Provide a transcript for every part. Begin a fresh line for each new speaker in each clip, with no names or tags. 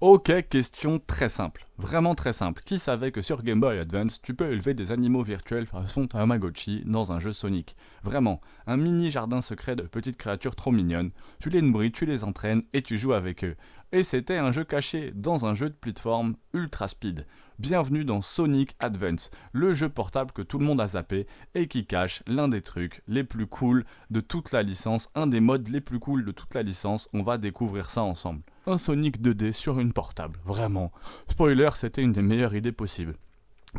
Ok, question très simple, vraiment très simple. Qui savait que sur Game Boy Advance, tu peux élever des animaux virtuels façon Tamagotchi dans un jeu Sonic? Vraiment, un mini jardin secret de petites créatures trop mignonnes. Tu les nourris, tu les entraînes et tu joues avec eux. Et c'était un jeu caché dans un jeu de plateforme ultra speed. Bienvenue dans Sonic Advance, le jeu portable que tout le monde a zappé et qui cache l'un des trucs les plus cool de toute la licence, un des modes les plus cool de toute la licence. On va découvrir ça ensemble. Un Sonic 2D sur une portable, vraiment. Spoiler, c'était une des meilleures idées possibles.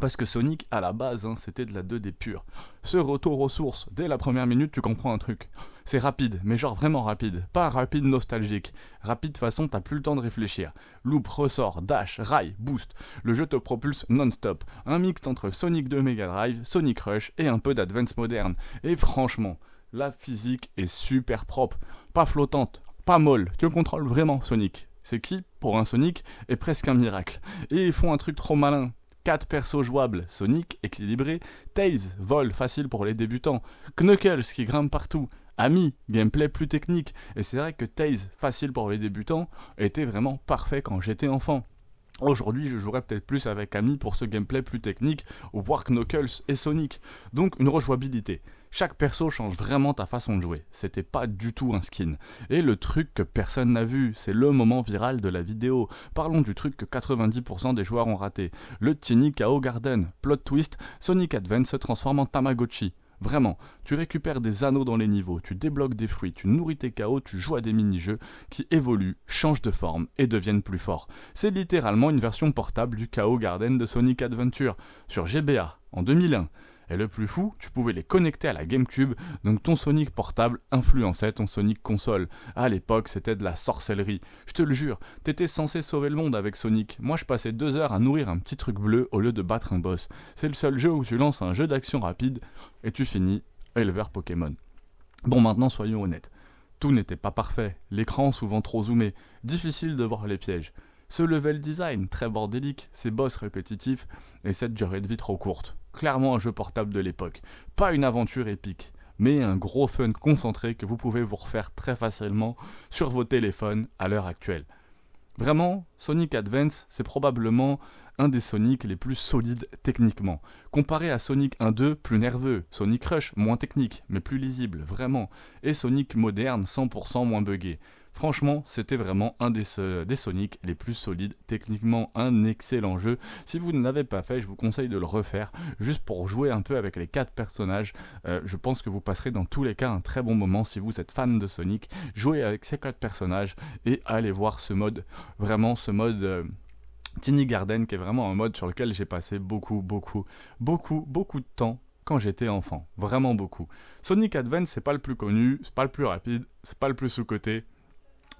Parce que Sonic, à la base, c'était de la 2D pure. Ce retour aux sources, dès la première minute, tu comprends un truc. C'est rapide, mais genre vraiment rapide. Pas rapide nostalgique. Rapide façon, t'as plus le temps de réfléchir. Loop, ressort, dash, rail, boost. Le jeu te propulse non-stop. Un mix entre Sonic 2 Mega Drive, Sonic Rush et un peu d'Advance moderne. Et franchement, la physique est super propre. Pas flottante, pas molle, tu le contrôles vraiment Sonic. C'est qui, pour un Sonic, est presque un miracle. Et ils font un truc trop malin. 4 persos jouables, Sonic équilibré, Tails, vol facile pour les débutants, Knuckles qui grimpe partout, Amy, gameplay plus technique. Et c'est vrai que Tails, facile pour les débutants, était vraiment parfait quand j'étais enfant. Aujourd'hui, je jouerais peut-être plus avec Amy pour ce gameplay plus technique, ou voir Knuckles et Sonic. Donc une rejouabilité. Chaque perso change vraiment ta façon de jouer. C'était pas du tout un skin. Et le truc que personne n'a vu, c'est le moment viral de la vidéo. Parlons du truc que 90% des joueurs ont raté. Le Tiny KO Garden. Plot twist, Sonic Advance se transforme en Tamagotchi. Vraiment, tu récupères des anneaux dans les niveaux, tu débloques des fruits, tu nourris tes KO, tu joues à des mini-jeux qui évoluent, changent de forme et deviennent plus forts. C'est littéralement une version portable du KO Garden de Sonic Adventure sur GBA en 2001. Et le plus fou, tu pouvais les connecter à la GameCube, donc ton Sonic portable influençait ton Sonic console. À l'époque, c'était de la sorcellerie. Je te le jure, t'étais censé sauver le monde avec Sonic. Moi, je passais 2 heures à nourrir un petit truc bleu au lieu de battre un boss. C'est le seul jeu où tu lances un jeu d'action rapide et tu finis éleveur Pokémon. Bon, maintenant, soyons honnêtes. Tout n'était pas parfait, l'écran souvent trop zoomé, difficile de voir les pièges. Ce level design très bordélique, ces boss répétitifs et cette durée de vie trop courte. Clairement un jeu portable de l'époque. Pas une aventure épique, mais un gros fun concentré que vous pouvez vous refaire très facilement sur vos téléphones à l'heure actuelle. Vraiment, Sonic Advance, c'est probablement un des Sonic les plus solides techniquement. Comparé à Sonic 1-2, plus nerveux, Sonic Rush, moins technique, mais plus lisible, vraiment, et Sonic moderne, 100% moins buggé. Franchement, c'était vraiment un des Sonic les plus solides, techniquement un excellent jeu. Si vous ne l'avez pas fait, je vous conseille de le refaire, juste pour jouer un peu avec les 4 personnages. Je pense que vous passerez dans tous les cas un très bon moment si vous êtes fan de Sonic. Jouez avec ces 4 personnages et allez voir ce mode, vraiment ce mode... Tiny Garden, qui est vraiment un mode sur lequel j'ai passé beaucoup de temps quand j'étais enfant. Vraiment beaucoup. Sonic Advance, c'est pas le plus connu, c'est pas le plus rapide, c'est pas le plus sous-coté.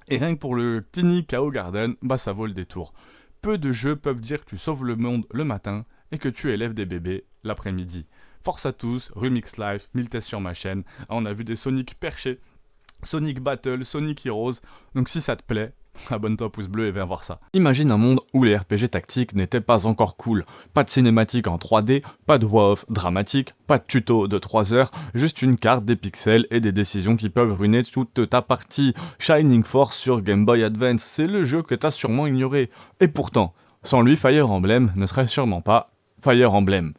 Et rien que pour le Tiny KO Garden, bah ça vaut le détour. Peu de jeux peuvent dire que tu sauves le monde le matin et que tu élèves des bébés l'après-midi. Force à tous, Remix Live, 1000 tests sur ma chaîne. On a vu des Sonic perchés, Sonic Battle, Sonic Heroes. Donc si ça te plaît, abonne-toi, pouce bleu et viens voir ça. Imagine un monde où les RPG tactiques n'étaient pas encore cool. Pas de cinématique en 3D, pas de voix off dramatique, pas de tuto de 3 heures, juste une carte, des pixels et des décisions qui peuvent ruiner toute ta partie. Shining Force sur Game Boy Advance, c'est le jeu que t'as sûrement ignoré. Et pourtant, sans lui, Fire Emblem ne serait sûrement pas Fire Emblem.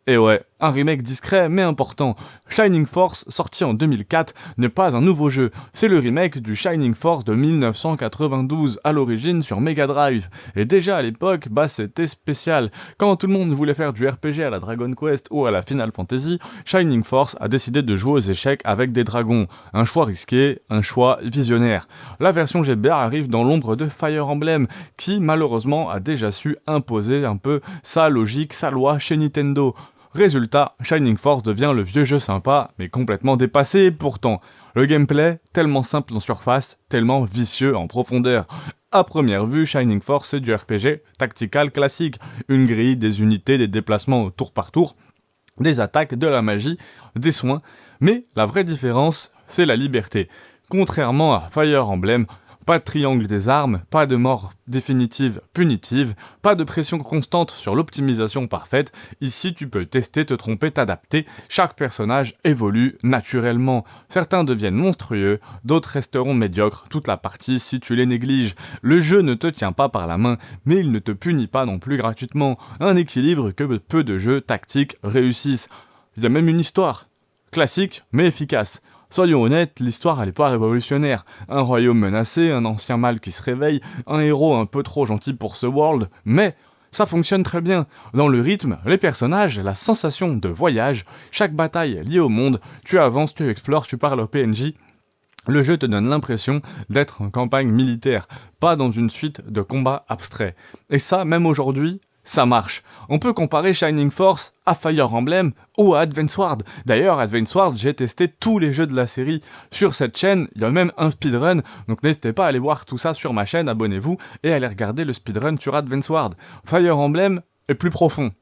Et ouais, un remake discret mais important. Shining Force, sorti en 2004, n'est pas un nouveau jeu. C'est le remake du Shining Force de 1992, à l'origine sur Mega Drive. Et déjà à l'époque, c'était spécial. Quand tout le monde voulait faire du RPG à la Dragon Quest ou à la Final Fantasy, Shining Force a décidé de jouer aux échecs avec des dragons. Un choix risqué, un choix visionnaire. La version GBA arrive dans l'ombre de Fire Emblem, qui malheureusement a déjà su imposer un peu sa logique, sa loi chez Nintendo. Résultat, Shining Force devient le vieux jeu sympa, mais complètement dépassé pourtant. Le gameplay, tellement simple en surface, tellement vicieux en profondeur. À première vue, Shining Force c'est du RPG tactical classique. Une grille, des unités, des déplacements au tour par tour, des attaques, de la magie, des soins. Mais la vraie différence, c'est la liberté. Contrairement à Fire Emblem, Pas de triangle des armes, pas de mort définitive punitive, pas de pression constante sur l'optimisation parfaite. Ici, tu peux tester, te tromper, t'adapter. Chaque personnage évolue naturellement. Certains deviennent monstrueux, d'autres resteront médiocres toute la partie si tu les négliges. Le jeu ne te tient pas par la main, mais il ne te punit pas non plus gratuitement. Un équilibre que peu de jeux tactiques réussissent. Il y a même une histoire. Classique, mais efficace. Soyons honnêtes, l'histoire elle est pas révolutionnaire. Un royaume menacé, un ancien mal qui se réveille, un héros un peu trop gentil pour ce world, mais ça fonctionne très bien. Dans le rythme, les personnages, la sensation de voyage, chaque bataille liée au monde, tu avances, tu explores, tu parles au PNJ. Le jeu te donne l'impression d'être en campagne militaire, pas dans une suite de combats abstraits. Et ça, même aujourd'hui, ça marche. On peut comparer Shining Force à Fire Emblem ou à Advance Wars. D'ailleurs, Advance Wars, j'ai testé tous les jeux de la série sur cette chaîne. Il y a même un speedrun, donc n'hésitez pas à aller voir tout ça sur ma chaîne, abonnez-vous et à aller regarder le speedrun sur Advance Wars. Fire Emblem est plus profond.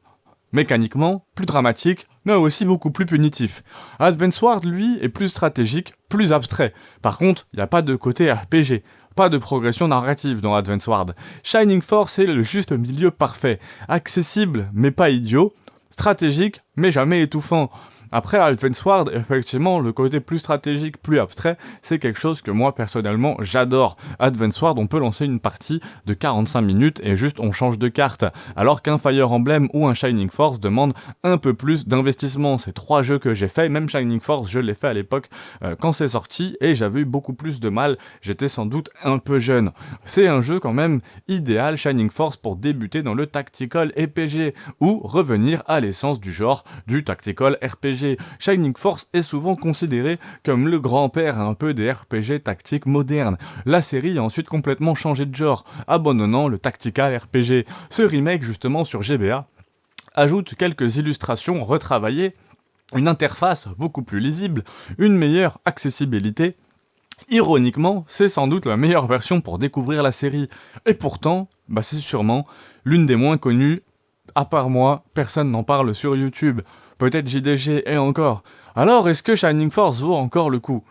Mécaniquement, plus dramatique, mais aussi beaucoup plus punitif. Advance Wars, lui, est plus stratégique, plus abstrait. Par contre, il n'y a pas de côté RPG. Pas de progression narrative dans Advance Wars. Shining Force est le juste milieu parfait. Accessible, mais pas idiot. Stratégique, mais jamais étouffant. Après Advance Wars, effectivement, le côté plus stratégique, plus abstrait, c'est quelque chose que moi, personnellement, j'adore. Advance Wars, on peut lancer une partie de 45 minutes et juste on change de carte. Alors qu'un Fire Emblem ou un Shining Force demande un peu plus d'investissement. C'est 3 jeux que j'ai fait, même Shining Force, je l'ai fait à l'époque quand c'est sorti et j'avais eu beaucoup plus de mal. J'étais sans doute un peu jeune. C'est un jeu quand même idéal, Shining Force, pour débuter dans le tactical RPG ou revenir à l'essence du genre du tactical RPG. Shining Force est souvent considéré comme le grand-père un peu des RPG tactiques modernes. La série a ensuite complètement changé de genre, abandonnant le tactical RPG. Ce remake justement sur GBA ajoute quelques illustrations retravaillées, une interface beaucoup plus lisible, une meilleure accessibilité. Ironiquement, c'est sans doute la meilleure version pour découvrir la série. Et pourtant, c'est sûrement l'une des moins connues. À part moi, personne n'en parle sur YouTube. Peut-être JDG et encore. Alors, est-ce que Shining Force vaut encore le coup ?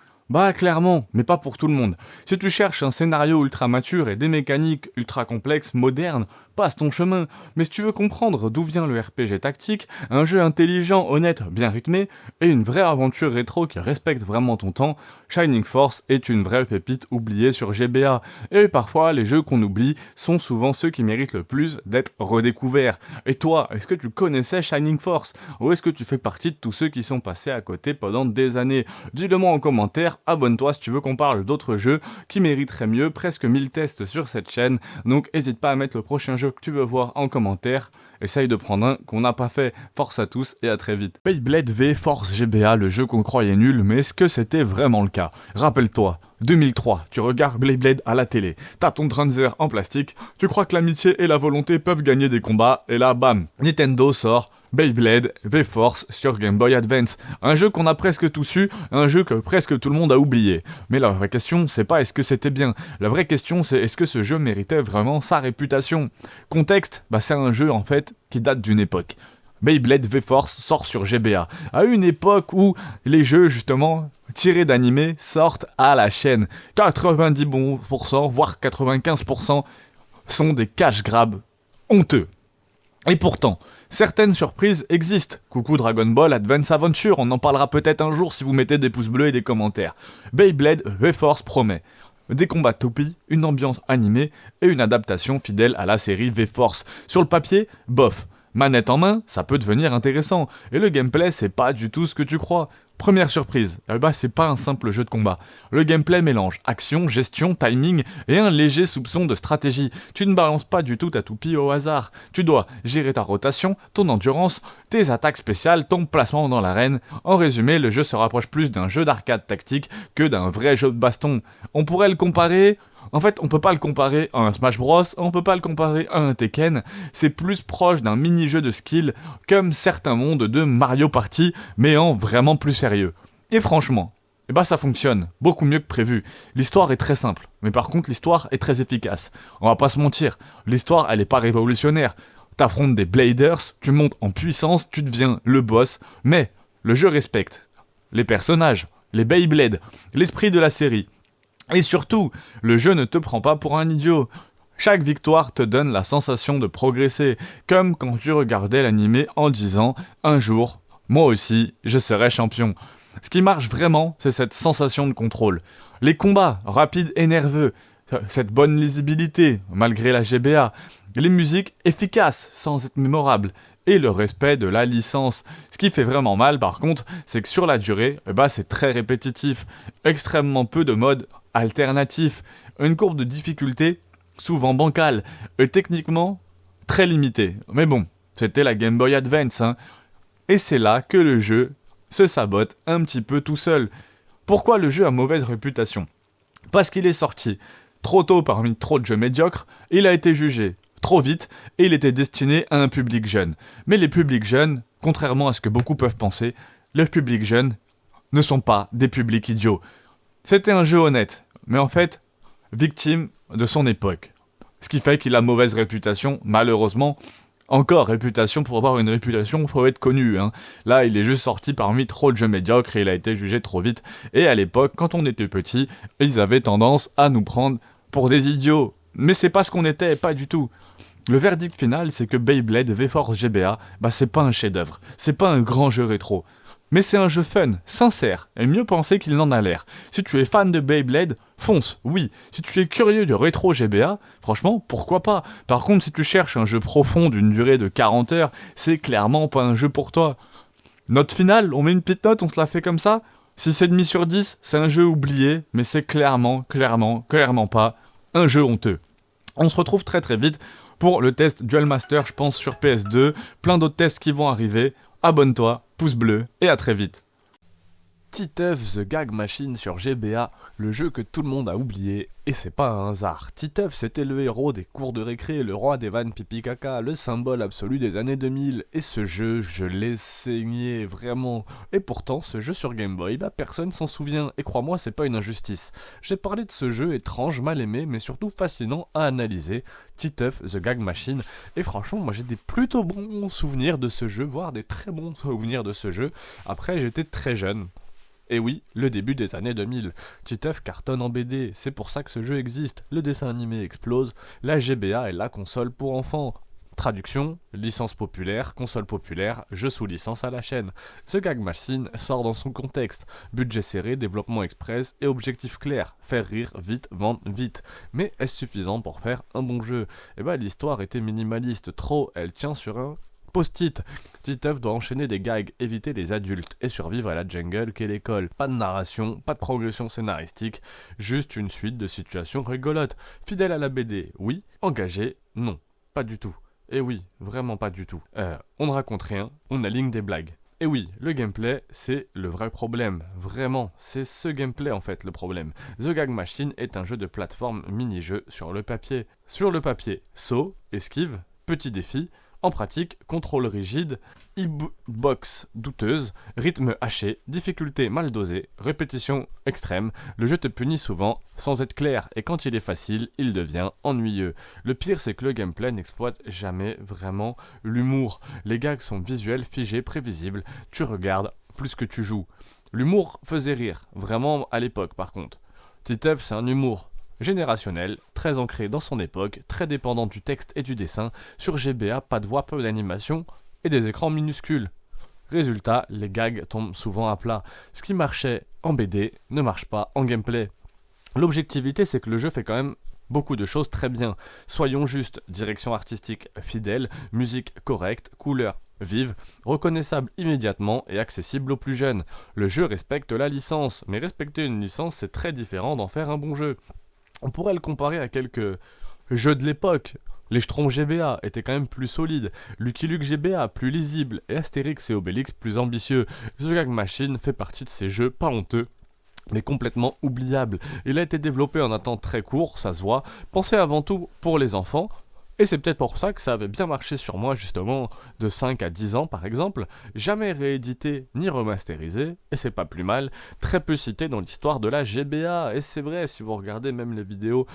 Clairement, mais pas pour tout le monde. Si tu cherches un scénario ultra mature et des mécaniques ultra complexes, modernes, passe ton chemin. Mais si tu veux comprendre d'où vient le RPG tactique, un jeu intelligent, honnête, bien rythmé, et une vraie aventure rétro qui respecte vraiment ton temps, Shining Force est une vraie pépite oubliée sur GBA. Et parfois, les jeux qu'on oublie sont souvent ceux qui méritent le plus d'être redécouverts. Et toi, est-ce que tu connaissais Shining Force ? Ou est-ce que tu fais partie de tous ceux qui sont passés à côté pendant des années ? Dis-le-moi en commentaire, abonne-toi si tu veux qu'on parle d'autres jeux qui mériteraient mieux, presque 1000 tests sur cette chaîne, donc n'hésite pas à mettre le prochain jeu que tu veux voir en commentaire. Essaye de prendre un qu'on n'a pas fait. Force à tous et à très vite. Beyblade V Force GBA, le jeu qu'on croyait nul, mais est-ce que c'était vraiment le cas ? Rappelle-toi, 2003, tu regardes Beyblade à la télé, t'as ton Tranzer en plastique, tu crois que l'amitié et la volonté peuvent gagner des combats, et là bam, Nintendo sort Beyblade V-Force sur Game Boy Advance. Un jeu qu'on a presque tous eu, un jeu que presque tout le monde a oublié. Mais la vraie question, c'est pas est-ce que c'était bien. La vraie question, c'est est-ce que ce jeu méritait vraiment sa réputation. Contexte, c'est un jeu en fait qui date d'une époque. Beyblade V-Force sort sur GBA, à une époque où les jeux justement tirés d'animés sortent à la chaîne. 90%, voire 95% sont des cash grabs honteux. Et pourtant, certaines surprises existent. Coucou Dragon Ball Advance Adventure, on en parlera peut-être un jour si vous mettez des pouces bleus et des commentaires. Beyblade V-Force promet des combats toupies, une ambiance animée et une adaptation fidèle à la série V-Force. Sur le papier, bof. Manette en main, ça peut devenir intéressant. Et le gameplay, c'est pas du tout ce que tu crois. Première surprise, c'est pas un simple jeu de combat. Le gameplay mélange action, gestion, timing et un léger soupçon de stratégie. Tu ne balances pas du tout ta toupie au hasard. Tu dois gérer ta rotation, ton endurance, tes attaques spéciales, ton placement dans l'arène. En résumé, le jeu se rapproche plus d'un jeu d'arcade tactique que d'un vrai jeu de baston. On pourrait le comparer... En fait, on peut pas le comparer à un Smash Bros, on peut pas le comparer à un Tekken, c'est plus proche d'un mini-jeu de skill, comme certains mondes de Mario Party, mais en vraiment plus sérieux. Et franchement, ça fonctionne, beaucoup mieux que prévu. L'histoire est très simple, mais par contre l'histoire est très efficace. On va pas se mentir, l'histoire elle est pas révolutionnaire. T'affrontes des Bladers, tu montes en puissance, tu deviens le boss, mais le jeu respecte les personnages, les Beyblade, l'esprit de la série. Et surtout, le jeu ne te prend pas pour un idiot. Chaque victoire te donne la sensation de progresser, comme quand tu regardais l'animé en disant « Un jour, moi aussi, je serai champion ». Ce qui marche vraiment, c'est cette sensation de contrôle. Les combats, rapides et nerveux, cette bonne lisibilité, malgré la GBA, les musiques efficaces, sans être mémorables, et le respect de la licence. Ce qui fait vraiment mal, par contre, c'est que sur la durée, c'est très répétitif, extrêmement peu de modes alternatifs, une courbe de difficulté souvent bancale, et techniquement très limitée. Mais bon, c'était la Game Boy Advance, hein. Et c'est là que le jeu se sabote un petit peu tout seul. Pourquoi le jeu a mauvaise réputation ? Parce qu'il est sorti trop tôt parmi trop de jeux médiocres, il a été jugé trop vite et il était destiné à un public jeune. Mais les publics jeunes, contrairement à ce que beaucoup peuvent penser, les publics jeunes ne sont pas des publics idiots. C'était un jeu honnête, mais en fait, victime de son époque. Ce qui fait qu'il a mauvaise réputation, malheureusement. Encore réputation, pour avoir une réputation, faut être connu, hein. Là, il est juste sorti parmi trop de jeux médiocres et il a été jugé trop vite. Et à l'époque, quand on était petit, ils avaient tendance à nous prendre pour des idiots. Mais c'est pas ce qu'on était, pas du tout. Le verdict final, c'est que Beyblade V-Force GBA, c'est pas un chef-d'œuvre, c'est pas un grand jeu rétro. Mais c'est un jeu fun, sincère, et mieux pensé qu'il n'en a l'air. Si tu es fan de Beyblade, fonce, oui. Si tu es curieux de rétro GBA, franchement, pourquoi pas. Par contre, si tu cherches un jeu profond d'une durée de 40 heures, c'est clairement pas un jeu pour toi. Note finale, on met une petite note, on se la fait comme ça. 6,5 sur 10, c'est un jeu oublié, mais c'est clairement pas un jeu honteux. On se retrouve très très vite pour le test Duel Master, je pense, sur PS2. Plein d'autres tests qui vont arriver. Abonne-toi, pouce bleu, et à très vite. Titeuf The Gag Machine sur GBA, le jeu que tout le monde a oublié, et c'est pas un hasard. Titeuf, c'était le héros des cours de récré, le roi des vannes pipi caca, le symbole absolu des années 2000, et ce jeu, je l'ai saigné, vraiment. Et pourtant, ce jeu sur Game Boy, personne s'en souvient, et crois-moi, c'est pas une injustice. J'ai parlé de ce jeu étrange, mal aimé, mais surtout fascinant à analyser, Titeuf The Gag Machine, et franchement, moi j'ai des plutôt bons souvenirs de ce jeu, voire des très bons souvenirs de ce jeu. Après, j'étais très jeune. Et oui, le début des années 2000. Titeuf cartonne en BD, c'est pour ça que ce jeu existe. Le dessin animé explose, la GBA est la console pour enfants. Traduction, licence populaire, console populaire, jeu sous licence à la chaîne. The Gag Machine sort dans son contexte. Budget serré, développement express et objectif clair. Faire rire vite, vendre vite. Mais est-ce suffisant pour faire un bon jeu ? L'histoire était minimaliste, trop, elle tient sur un post-it. Titeuf doit enchaîner des gags, éviter les adultes et survivre à la jungle qu'est l'école. Pas de narration, pas de progression scénaristique, juste une suite de situations rigolotes. Fidèle à la BD, oui. Engagé, non. Pas du tout. Et oui, vraiment pas du tout. On ne raconte rien, on aligne des blagues. Et oui, le gameplay, c'est le vrai problème. Vraiment, c'est ce gameplay en fait le problème. The Gag Machine est un jeu de plateforme mini-jeu sur le papier. Sur le papier, saut, esquive, petit défi. En pratique, contrôle rigide, hitbox douteuse, rythme haché, difficulté mal dosée, répétition extrême, le jeu te punit souvent sans être clair et quand il est facile, il devient ennuyeux. Le pire c'est que le gameplay n'exploite jamais vraiment l'humour. Les gags sont visuels, figés, prévisibles, tu regardes plus que tu joues. L'humour faisait rire, vraiment à l'époque par contre. Titeuf c'est un humour générationnel, très ancré dans son époque, très dépendant du texte et du dessin. Sur GBA, pas de voix, peu d'animation et des écrans minuscules. Résultat, les gags tombent souvent à plat. Ce qui marchait en BD ne marche pas en gameplay. L'objectivité, c'est que le jeu fait quand même beaucoup de choses très bien. Soyons justes, direction artistique fidèle, musique correcte, couleurs vive, reconnaissable immédiatement et accessible aux plus jeunes. Le jeu respecte la licence, mais respecter une licence, c'est très différent d'en faire un bon jeu. On pourrait le comparer à quelques jeux de l'époque. Les Schtroumpfs GBA étaient quand même plus solides, Lucky Luke GBA plus lisible et Astérix et Obélix plus ambitieux. The Gag Machine fait partie de ces jeux pas honteux, mais complètement oubliables. Il a été développé en un temps très court, ça se voit, pensé avant tout pour les enfants, Et c'est peut-être pour ça que ça avait bien marché sur moi justement de 5 à 10 ans par exemple, jamais réédité ni remasterisé, et c'est pas plus mal, très peu cité dans l'histoire de la GBA. Et c'est vrai, si vous regardez même les vidéos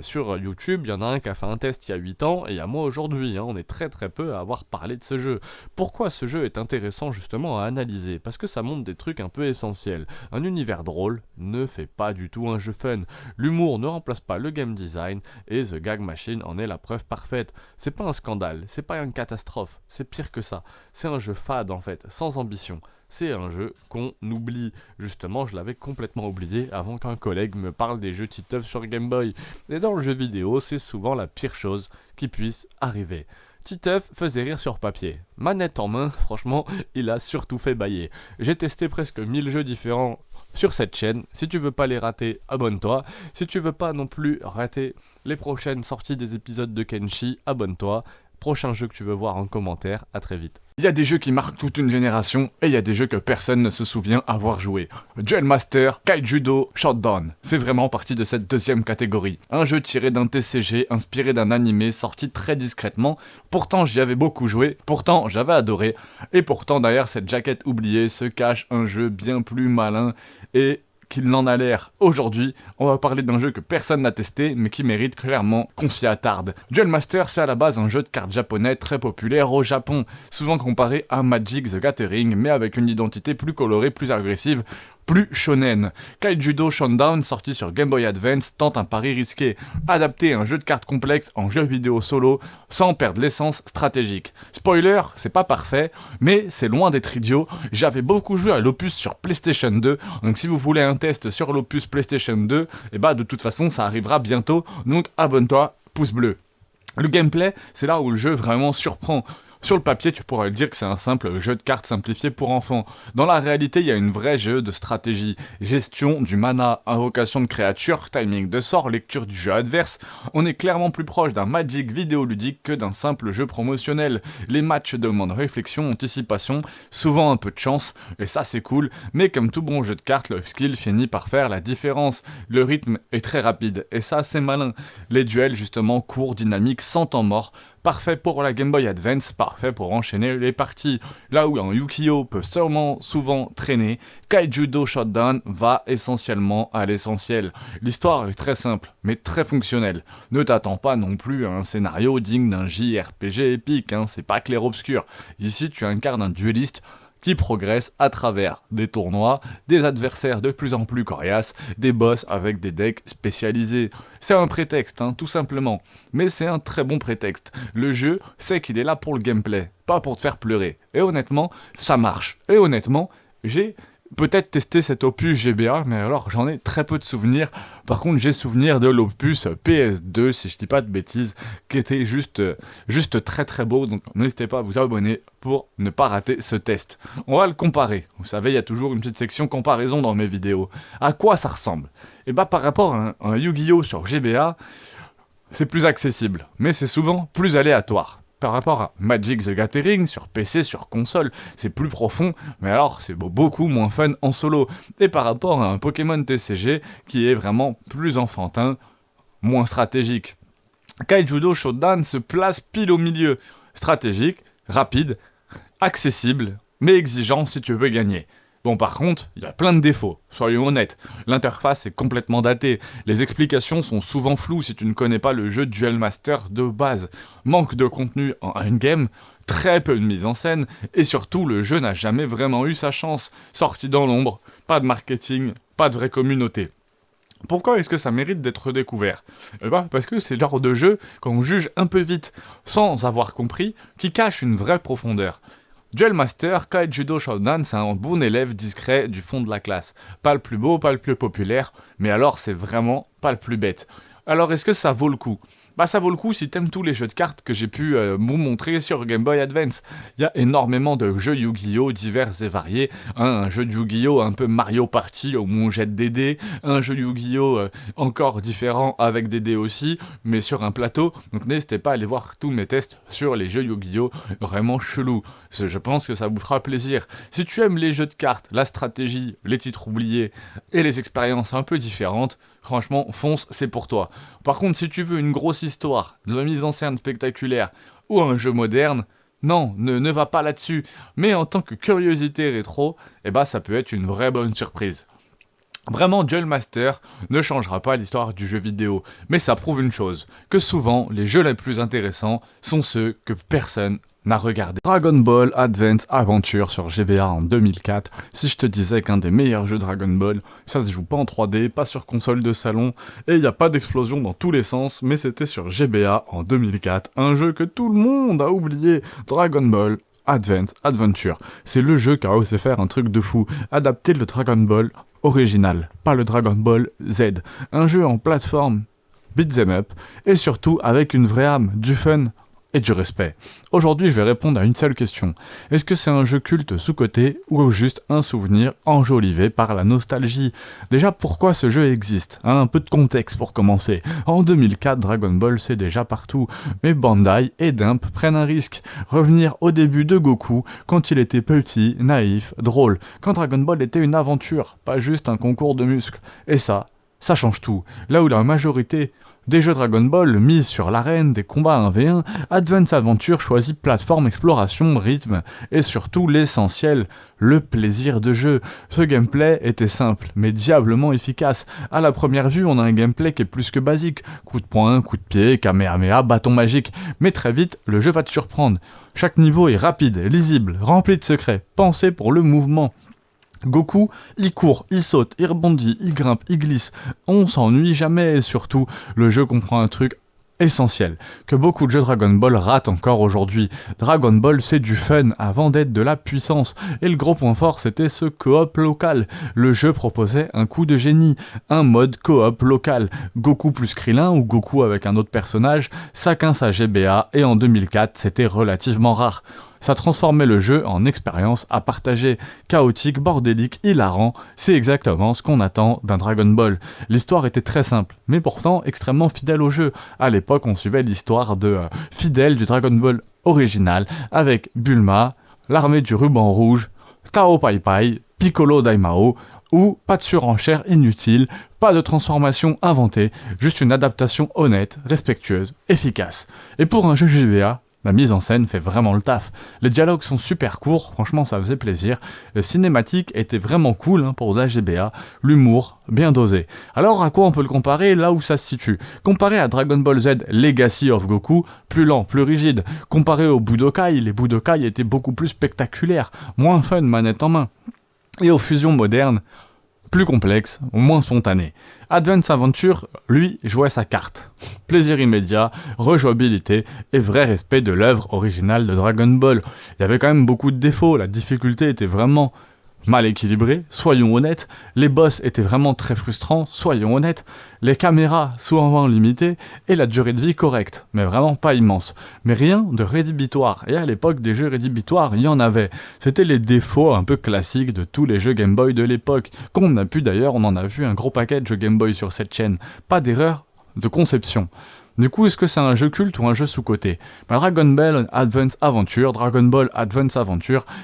sur YouTube, il y en a un qui a fait un test il y a 8 ans et il y a moi aujourd'hui, on est très très peu à avoir parlé de ce jeu. Pourquoi ce jeu est intéressant justement à analyser? Parce que ça montre des trucs un peu essentiels. Un univers drôle ne fait pas du tout un jeu fun. L'humour ne remplace pas le game design et The Gag Machine en est la preuve parfaite. C'est pas un scandale, c'est pas une catastrophe, c'est pire que ça. C'est un jeu fade en fait, sans ambition. C'est un jeu qu'on oublie. Justement, je l'avais complètement oublié avant qu'un collègue me parle des jeux Titeuf sur Game Boy. Et dans le jeu vidéo, c'est souvent la pire chose qui puisse arriver. Titeuf faisait rire sur papier. Manette en main, franchement, il a surtout fait bailler. J'ai testé presque 1000 jeux différents sur cette chaîne. Si tu veux pas les rater, abonne-toi. Si tu veux pas non plus rater les prochaines sorties des épisodes de Kenshi, abonne-toi. Prochain jeu que tu veux voir en commentaire, à très vite. Il y a des jeux qui marquent toute une génération et il y a des jeux que personne ne se souvient avoir joué. Duel Master, Kaijudo, Shotdown fait vraiment partie de cette deuxième catégorie. Un jeu tiré d'un TCG, inspiré d'un animé, sorti très discrètement. Pourtant j'y avais beaucoup joué, pourtant j'avais adoré. Et pourtant derrière cette jaquette oubliée se cache un jeu bien plus malin et qu'il n'en a l'air. Aujourd'hui, on va parler d'un jeu que personne n'a testé, mais qui mérite clairement qu'on s'y attarde. Duel Master, c'est à la base un jeu de cartes japonais très populaire au Japon, souvent comparé à Magic the Gathering, mais avec une identité plus colorée, plus agressive, plus shonen. Kaijudo Showdown, sorti sur Game Boy Advance, tente un pari risqué, adapter un jeu de cartes complexe en jeu vidéo solo, sans perdre l'essence stratégique. Spoiler, c'est pas parfait, mais c'est loin d'être idiot. J'avais beaucoup joué à l'opus sur PlayStation 2, donc si vous voulez un test sur l'opus PlayStation 2, et de toute façon ça arrivera bientôt, donc abonne-toi, pouce bleu. Le gameplay, c'est là où le jeu vraiment surprend. Sur le papier, tu pourrais dire que c'est un simple jeu de cartes simplifié pour enfants. Dans la réalité, il y a une vraie jeu de stratégie. Gestion du mana, invocation de créatures, timing de sorts, lecture du jeu adverse. On est clairement plus proche d'un Magic vidéoludique que d'un simple jeu promotionnel. Les matchs demandent réflexion, anticipation, souvent un peu de chance, et ça c'est cool, mais comme tout bon jeu de cartes, le skill finit par faire la différence. Le rythme est très rapide, et ça c'est malin. Les duels justement courts, dynamiques, sans temps mort, parfait pour la Game Boy Advance, parfait pour enchaîner les parties. Là où un Yu-Gi-Oh peut souvent traîner, Kaijudo Showdown va essentiellement à l'essentiel. L'histoire est très simple, mais très fonctionnelle. Ne t'attends pas non plus à un scénario digne d'un JRPG épique, c'est pas clair-obscur. Ici, tu incarnes un dueliste qui progresse à travers des tournois, des adversaires de plus en plus coriaces, des boss avec des decks spécialisés. C'est un prétexte, tout simplement. Mais c'est un très bon prétexte. Le jeu sait qu'il est là pour le gameplay, pas pour te faire pleurer. Et honnêtement, ça marche. Et honnêtement, j'ai peut-être testé cet opus GBA, mais alors j'en ai très peu de souvenirs. Par contre, j'ai souvenir de l'opus PS2, si je dis pas de bêtises, qui était juste très très beau. Donc n'hésitez pas à vous abonner pour ne pas rater ce test. On va le comparer. Vous savez, il y a toujours une petite section comparaison dans mes vidéos. À quoi ça ressemble? Et par rapport à un Yu-Gi-Oh sur GBA, c'est plus accessible, mais c'est souvent plus aléatoire. Par rapport à Magic the Gathering sur PC, sur console, c'est plus profond, mais alors c'est beaucoup moins fun en solo. Et par rapport à un Pokémon TCG qui est vraiment plus enfantin, moins stratégique. Kaijudo Showdown se place pile au milieu. Stratégique, rapide, accessible, mais exigeant si tu veux gagner. Bon, par contre, il y a plein de défauts, soyons honnêtes. L'interface est complètement datée, les explications sont souvent floues si tu ne connais pas le jeu Duel Master de base. Manque de contenu en endgame, très peu de mise en scène, et surtout le jeu n'a jamais vraiment eu sa chance. Sorti dans l'ombre, pas de marketing, pas de vraie communauté. Pourquoi est-ce que ça mérite d'être découvert? Parce que c'est le genre de jeu qu'on juge un peu vite, sans avoir compris, qui cache une vraie profondeur. Duel Master, Kaijudo Showdown, c'est un bon élève discret du fond de la classe. Pas le plus beau, pas le plus populaire, mais alors c'est vraiment pas le plus bête. Alors est-ce que ça vaut le coup? Ça vaut le coup si t'aimes tous les jeux de cartes que j'ai pu vous montrer sur Game Boy Advance. Il y a énormément de jeux Yu-Gi-Oh divers et variés. Un jeu de Yu-Gi-Oh un peu Mario Party où on jette des dés. Un jeu Yu-Gi-Oh encore différent avec des dés aussi, mais sur un plateau. Donc n'hésitez pas à aller voir tous mes tests sur les jeux Yu-Gi-Oh vraiment chelous. Je pense que ça vous fera plaisir. Si tu aimes les jeux de cartes, la stratégie, les titres oubliés et les expériences un peu différentes, franchement, fonce, c'est pour toi. Par contre, si tu veux une grosse histoire, de la mise en scène spectaculaire ou un jeu moderne, non, ne va pas là-dessus. Mais en tant que curiosité rétro, ça peut être une vraie bonne surprise. Vraiment, Duel Master ne changera pas l'histoire du jeu vidéo, mais ça prouve une chose, que souvent, les jeux les plus intéressants sont ceux que personne n'a regardé. Dragon Ball Advance Adventure sur GBA en 2004, si je te disais qu'un des meilleurs jeux Dragon Ball, ça se joue pas en 3D, pas sur console de salon, et il n'y a pas d'explosion dans tous les sens, mais c'était sur GBA en 2004, un jeu que tout le monde a oublié, Dragon Ball Advance Adventure. C'est le jeu qui a osé faire un truc de fou, adapter le Dragon Ball original, pas le Dragon Ball Z. Un jeu en plateforme, beat'em up, et surtout avec une vraie âme, du fun et du respect. Aujourd'hui, je vais répondre à une seule question. Est-ce que c'est un jeu culte sous-coté ou juste un souvenir enjolivé par la nostalgie? Déjà, pourquoi ce jeu existe? Un peu de contexte pour commencer. En 2004, Dragon Ball c'est déjà partout, mais Bandai et Dump prennent un risque. Revenir au début de Goku, quand il était petit, naïf, drôle. Quand Dragon Ball était une aventure, pas juste un concours de muscles. Et ça change tout. Là où la majorité des jeux Dragon Ball misent sur l'arène, des combats 1v1, Advance Adventure choisit plateforme, exploration, rythme et surtout l'essentiel, le plaisir de jeu. Ce gameplay était simple, mais diablement efficace. À la première vue, on a un gameplay qui est plus que basique. Coup de poing, coup de pied, kamehameha, bâton magique. Mais très vite, le jeu va te surprendre. Chaque niveau est rapide, lisible, rempli de secrets, pensé pour le mouvement. Goku, il court, il saute, il rebondit, il grimpe, il glisse. On s'ennuie jamais et surtout, le jeu comprend un truc essentiel, que beaucoup de jeux Dragon Ball ratent encore aujourd'hui. Dragon Ball c'est du fun avant d'être de la puissance, et le gros point fort c'était ce coop local. Le jeu proposait un coup de génie, un mode coop local, Goku plus Krillin ou Goku avec un autre personnage, chacun sa GBA, et en 2004 c'était relativement rare. Ça transformait le jeu en expérience à partager, chaotique, bordélique, hilarant, c'est exactement ce qu'on attend d'un Dragon Ball. L'histoire était très simple, mais pourtant extrêmement fidèle au jeu. À l'époque, on suivait l'histoire fidèle du Dragon Ball original, avec Bulma, l'armée du ruban rouge, Tao Pai Pai, Piccolo Daimao, ou pas de surenchère inutile, pas de transformation inventée, juste une adaptation honnête, respectueuse, efficace. Et pour un jeu GBA, la mise en scène fait vraiment le taf. Les dialogues sont super courts, franchement ça faisait plaisir. Le cinématique était vraiment cool pour la GBA, l'humour bien dosé. Alors à quoi on peut le comparer là où ça se situe? Comparé à Dragon Ball Z Legacy of Goku, plus lent, plus rigide. Comparé aux Budokai, les Budokai étaient beaucoup plus spectaculaires, moins fun manette en main. Et aux fusions modernes, plus complexe, moins spontané. Advance Adventure, lui, jouait sa carte. Plaisir immédiat, rejouabilité et vrai respect de l'œuvre originale de Dragon Ball. Il y avait quand même beaucoup de défauts, la difficulté était vraiment mal équilibrée, soyons honnêtes, les boss étaient vraiment très frustrants, soyons honnêtes, les caméras souvent limitées et la durée de vie correcte, mais vraiment pas immense. Mais rien de rédhibitoire, et à l'époque des jeux rédhibitoires, il y en avait. C'était les défauts un peu classiques de tous les jeux Game Boy de l'époque, qu'on a pu d'ailleurs, on en a vu un gros paquet de jeux Game Boy sur cette chaîne. Pas d'erreur de conception. Du coup, est-ce que c'est un jeu culte ou un jeu sous-coté? Dragon Ball Advance Adventure,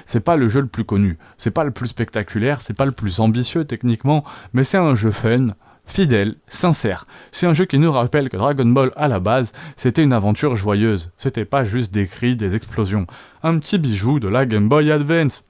c'est pas le jeu le plus connu, c'est pas le plus spectaculaire, c'est pas le plus ambitieux techniquement, mais c'est un jeu fun, fidèle, sincère. C'est un jeu qui nous rappelle que Dragon Ball, à la base, c'était une aventure joyeuse, c'était pas juste des cris, des explosions. Un petit bijou de la Game Boy Advance.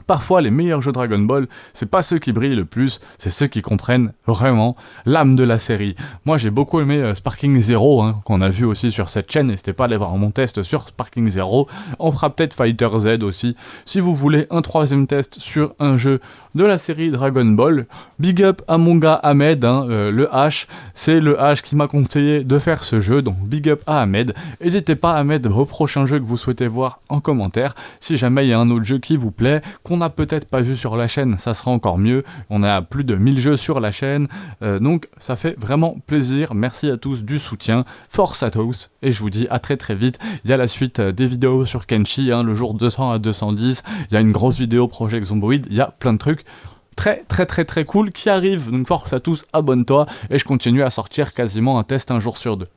Parfois, les meilleurs jeux Dragon Ball, c'est pas ceux qui brillent le plus, c'est ceux qui comprennent vraiment l'âme de la série. Moi, j'ai beaucoup aimé Sparking Zero, qu'on a vu aussi sur cette chaîne, n'hésitez pas à aller voir mon test sur Sparking Zero. On fera peut-être Fighter Z aussi. Si vous voulez un troisième test sur un jeu de la série Dragon Ball, big up à mon gars Ahmed, le H, c'est le H qui m'a conseillé de faire ce jeu, donc big up à Ahmed. N'hésitez pas à mettre vos prochains jeux que vous souhaitez voir en commentaire, si jamais il y a un autre jeu qui vous plaît, qu'on n'a peut-être pas vu sur la chaîne, ça sera encore mieux. On a plus de 1000 jeux sur la chaîne, donc ça fait vraiment plaisir. Merci à tous du soutien, force à tous, et je vous dis à très très vite. Il y a la suite des vidéos sur Kenshi, le jour 200 à 210, il y a une grosse vidéo Project Zomboid, il y a plein de trucs très cool qui arrivent, donc force à tous, abonne-toi, et je continue à sortir quasiment un test un jour sur deux.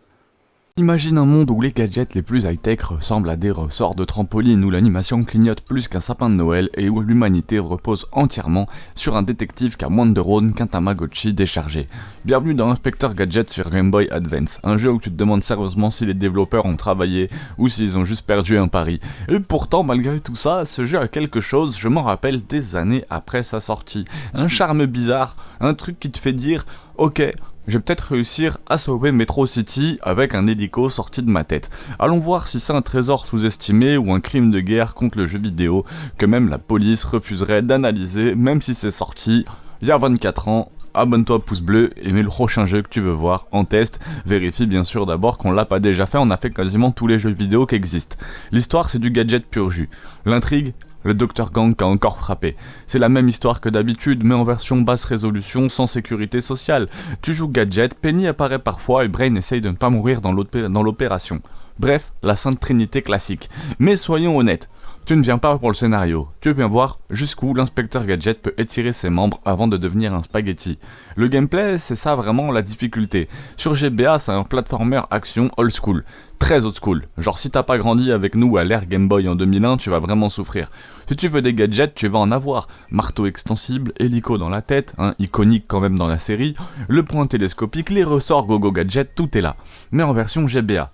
Imagine un monde où les gadgets les plus high-tech ressemblent à des ressorts de trampoline, où l'animation clignote plus qu'un sapin de Noël et où l'humanité repose entièrement sur un détective qui a moins de neurones qu'un Tamagotchi déchargé. Bienvenue dans Inspecteur Gadget sur Game Boy Advance, un jeu où tu te demandes sérieusement si les développeurs ont travaillé ou s'ils ont juste perdu un pari. Et pourtant, malgré tout ça, ce jeu a quelque chose, je m'en rappelle des années après sa sortie. Un charme bizarre, un truc qui te fait dire « Ok, je vais peut-être réussir à sauver Metro City avec un hélico sorti de ma tête. Allons voir si c'est un trésor sous-estimé ou un crime de guerre contre le jeu vidéo que même la police refuserait d'analyser même si c'est sorti il y a 24 ans. Abonne-toi pouce bleu et mets le prochain jeu que tu veux voir en test. Vérifie bien sûr d'abord qu'on l'a pas déjà fait, on a fait quasiment tous les jeux vidéo qui existent. L'histoire c'est du gadget pur jus. L'intrigue, le Dr Gang a encore frappé. C'est la même histoire que d'habitude, mais en version basse résolution, sans sécurité sociale. Tu joues Gadget, Penny apparaît parfois et Brain essaye de ne pas mourir dans l'opération. Bref, la Sainte Trinité classique. Mais soyons honnêtes, tu ne viens pas pour le scénario, tu viens voir jusqu'où l'inspecteur Gadget peut étirer ses membres avant de devenir un spaghetti. Le gameplay, c'est ça vraiment la difficulté. Sur GBA, c'est un platformer action old school, très old school. Genre si t'as pas grandi avec nous à l'ère Game Boy en 2001, tu vas vraiment souffrir. Si tu veux des gadgets, tu vas en avoir. Marteau extensible, hélico dans la tête, iconique quand même dans la série, le point télescopique, les ressorts Gogo Gadget, tout est là. Mais en version GBA.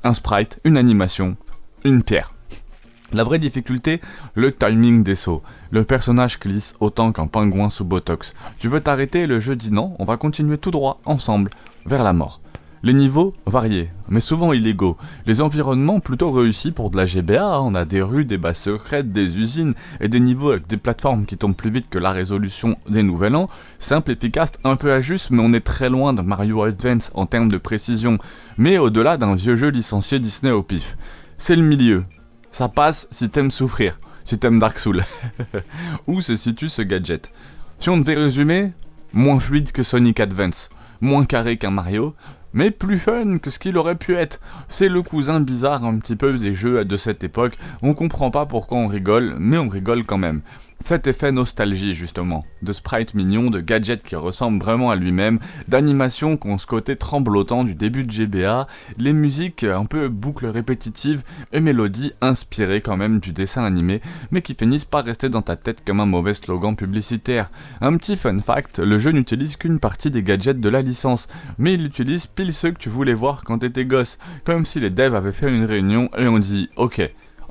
Un sprite, une animation, une pierre. La vraie difficulté, le timing des sauts. Le personnage glisse autant qu'un pingouin sous botox. Tu veux t'arrêter, le jeu dit non, on va continuer tout droit, ensemble, vers la mort. Les niveaux, variés, mais souvent illégaux. Les environnements, plutôt réussis pour de la GBA, on a des rues, des bases secrètes, des usines, et des niveaux avec des plateformes qui tombent plus vite que la résolution des Nouvel An. Simple, efficace, un peu injuste, mais on est très loin de Mario Advance en termes de précision, mais au-delà d'un vieux jeu licencié Disney au pif. C'est le milieu. Ça passe si t'aimes souffrir, si t'aimes Dark Souls. Où se situe ce gadget? Si on devait résumer, moins fluide que Sonic Advance, moins carré qu'un Mario, mais plus fun que ce qu'il aurait pu être. C'est le cousin bizarre un petit peu des jeux de cette époque, on comprend pas pourquoi on rigole, mais on rigole quand même. Cet effet nostalgie justement, de sprite mignon, de gadget qui ressemble vraiment à lui-même, d'animation qui ont ce côté tremblotant du début de GBA, les musiques un peu boucles répétitives et mélodies inspirées quand même du dessin animé, mais qui finissent par rester dans ta tête comme un mauvais slogan publicitaire. Un petit fun fact, le jeu n'utilise qu'une partie des gadgets de la licence, mais il utilise pile ceux que tu voulais voir quand t'étais gosse, comme si les devs avaient fait une réunion et on dit « Ok,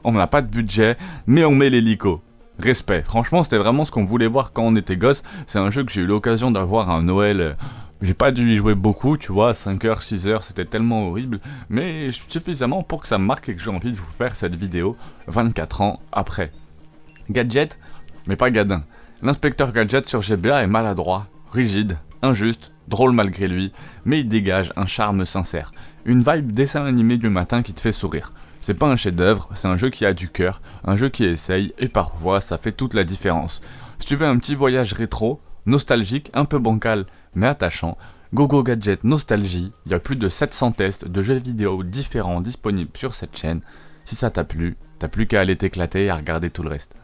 on n'a pas de budget, mais on met l'hélico ». Respect, franchement c'était vraiment ce qu'on voulait voir quand on était gosse, c'est un jeu que j'ai eu l'occasion d'avoir à un Noël, j'ai pas dû y jouer beaucoup, tu vois, 5h, 6h, c'était tellement horrible, mais suffisamment pour que ça me marque et que j'ai envie de vous faire cette vidéo 24 ans après. Gadget, mais pas gadin. L'inspecteur Gadget sur GBA est maladroit, rigide, injuste, drôle malgré lui, mais il dégage un charme sincère, une vibe dessin animé du matin qui te fait sourire. C'est pas un chef-d'œuvre, c'est un jeu qui a du cœur, un jeu qui essaye, et parfois ça fait toute la différence. Si tu veux un petit voyage rétro, nostalgique, un peu bancal, mais attachant, Gogo Gadget Nostalgie, il y a plus de 700 tests de jeux vidéo différents disponibles sur cette chaîne. Si ça t'a plu, t'as plus qu'à aller t'éclater et à regarder tout le reste.